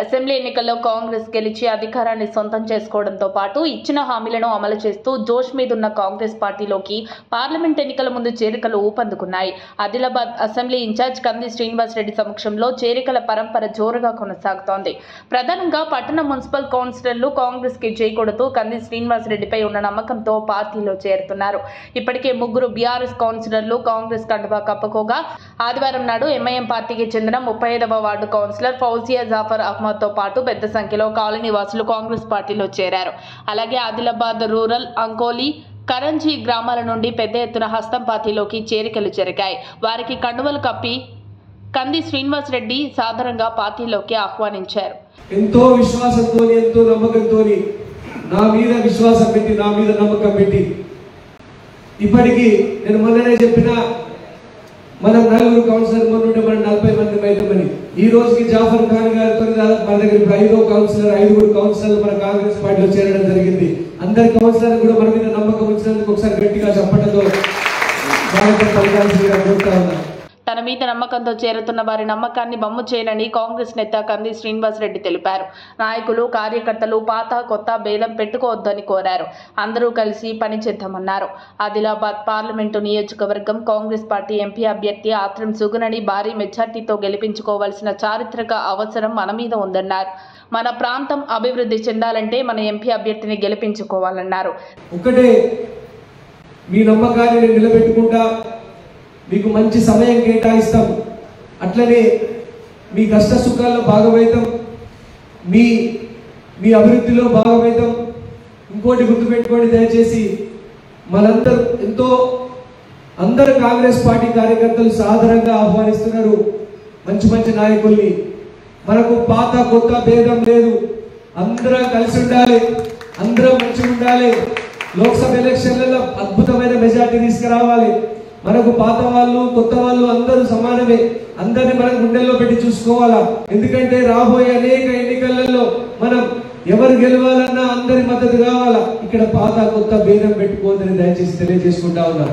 Assembly ఎన్నికల్లో కాంగ్రెస్ గెలిచి అధికారాన్ని సొంతం చేసుకోవడంతో పాటు ఇచ్చిన హామీలను అమలు చేస్తూ జోష్ మీదున్న కాంగ్రెస్ పార్టీలోకి పార్లమెంట్ ఎన్నికల ముందు చేరికలు ఊపందుకున్నాయి. ఆదిలాబాద్ అసెంబ్లీ ఇన్ఛార్జ్ కంది శ్రీనివాసరెడ్డి సమక్షంలో చేరికల పరంపర జోరుగా కొనసాగుతోంది. ప్రధానంగా పట్టణ మున్సిపల్ కౌన్సిలర్లు కాంగ్రెస్ కి చేయకూడదు కంది శ్రీనివాసరెడ్డిపై ఉన్న నమ్మకంతో పార్టీలో చేరుతున్నారు. ఇప్పటికే 3 బీఆర్ఎస్ కౌన్సిలర్లు కాంగ్రెస్ కండువా కప్పుకోగా ఆదివారం నాడు ఎంఐఎం పార్టీకి చెందిన 35వ వార్డు కౌన్సిలర్ ఫౌజియా జాఫర్ అహ్మద్ తో పాటు పెద్ద సంఖ్యలో కాలనీ వాసులు కాంగ్రెస్ పార్టీలో చేరారు. అలాగే ఆదిలాబాద్ రూరల్, అంకోలి, కరంజీ గ్రామాల నుండి పెద్ద ఎత్తున హస్తం పార్టీలోకి చేరికలు జరిగాయి. వారికి కండువలు కప్పి కంది శ్రీనివాసరెడ్డి సాధారణంగా పార్టీలోకి ఆహ్వానించారు. ఎంతో విశ్వాసంతో ఎంతో నమ్మకంతో నా మీద విశ్వాసం పెట్టి నా మీద నమ్మకం పెట్టి ఇప్పటికీ నేను మొన్ననే చెప్పిన మనం 4 కౌన్సిలర్ నుండి మనం 40 మంది అవుతామని. ఈ రోజుకి జాఫర్ ఖాన్ గారితో దాదాపు మన దగ్గర 5వ కౌన్సిలర్ 5 కౌన్సిలర్లు మన కాంగ్రెస్ పార్టీలో చేరడం జరిగింది. అందరి కౌన్సిలర్ కూడా మన మీద నమ్మకం ఉంచినందుకు ఒకసారి గట్టిగా చెప్పడంతో కోరుతా ఉన్నా. తన మీద నమ్మకంతో చేరుతున్న వారి నమ్మకాన్ని బమ్ము చేయనని కాంగ్రెస్ నేత కంది శ్రీనివాసరెడ్డి తెలిపారు. నాయకులు, కార్యకర్తలు పాత కొత్త భేదం పెట్టుకోవద్దని కోరారు. అందరూ కలిసి పనిచేద్దామన్నారు. ఆదిలాబాద్ పార్లమెంటు నియోజకవర్గం కాంగ్రెస్ పార్టీ ఎంపీ అభ్యర్థి ఆత్రం సుగుణని భారీ మెజార్టీతో గెలిపించుకోవాల్సిన చారిత్రక అవసరం మన మీద ఉందన్నారు. మన ప్రాంతం అభివృద్ధి చెందాలంటే మన ఎంపీ అభ్యర్థిని గెలిపించుకోవాలన్నారు. ఒకటే మీ నమ్మకాన్ని నిలబెట్టుకుంటా మీకు మంచి సమయం కేటాయిస్తాం. అట్లనే మీ కష్ట సుఖాల్లో భాగమైతాం, మీ అభివృద్ధిలో భాగమైతాం. ఇంకోటి గుర్తుపెట్టుకోండి దయచేసి, మనందరూ అందరు కాంగ్రెస్ పార్టీ కార్యకర్తలు సాధారణంగా ఆహ్వానిస్తున్నారు మంచి మంచి నాయకుల్ని. మనకు పాత కొత్త భేదం లేదు, అందరం కలిసి ఉండాలి, అందరం మంచిగా ఉండాలి. లోక్సభ ఎలక్షన్లలో అద్భుతమైన మెజార్టీ తీసుకురావాలి. మనకు పాత వాళ్ళు కొత్త వాళ్ళు అందరూ సమానమే. అందరిని మనం గుండెల్లో పెట్టి చూసుకోవాలా. ఎందుకంటే రాబోయే అనేక ఎన్నికలలో మనం ఎవరు గెలవాలన్నా అందరి మద్దతు కావాలా. ఇక్కడ పాత కొత్త భేదం పెట్టుకోవద్దని దయచేసి తెలియజేసుకుంటా ఉన్నా.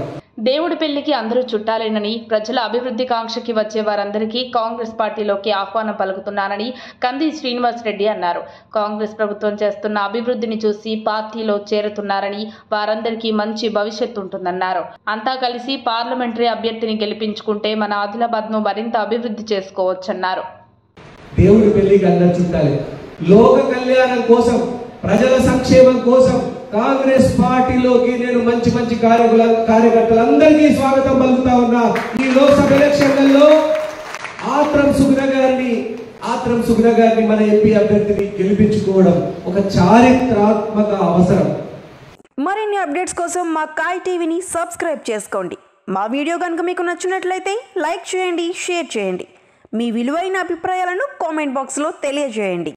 దేవుడి పెళ్లికి అందరూ చుట్టాలేనని, ప్రజల అభివృద్ధి కాంక్షకి వచ్చే వారందరికీ కాంగ్రెస్ పార్టీలోకి ఆహ్వానం పలుకుతున్నానని కంది శ్రీనివాసరెడ్డి అన్నారు. కాంగ్రెస్ ప్రభుత్వం చేస్తున్న అభివృద్ధిని చూసి పార్టీలో చేరుతున్నారని, వారందరికీ మంచి భవిష్యత్తు ఉంటుందన్నారు. అంతా కలిసి పార్లమెంటరీ అభ్యర్థిని గెలిపించుకుంటే మన ఆదిలాబాద్ను మరింత అభివృద్ధి చేసుకోవచ్చన్నారు. దేవుడి పెళ్లికి అందరూ చుట్టాలి. లోక కళ్యాణం కోసం, ప్రజల సంక్షేమం కోసం కాంగ్రెస్ పార్టీలోకి నేను మంచి మంచి కార్యకర్తలందరికీ స్వాగతం పలుకుతా ఉన్నా. ఈ లోక్సభ ఎలక్షన్లలో ఆత్రం సుగుణ గారిని మన ఎంపీ అభ్యర్థిని గెలిపించుకోవడం ఒక చారిత్రాత్మక అవసరం. మరిన్ని అప్డేట్స్ కోసం మా కాయ్ టీవీని సబ్స్క్రైబ్ చేసుకోండి. మా వీడియో కనుక మీకు నచ్చినట్లయితే లైక్ చేయండి, షేర్ చేయండి. మీ విలువైన అభిప్రాయాలను కామెంట్ బాక్స్లో తెలియజేయండి.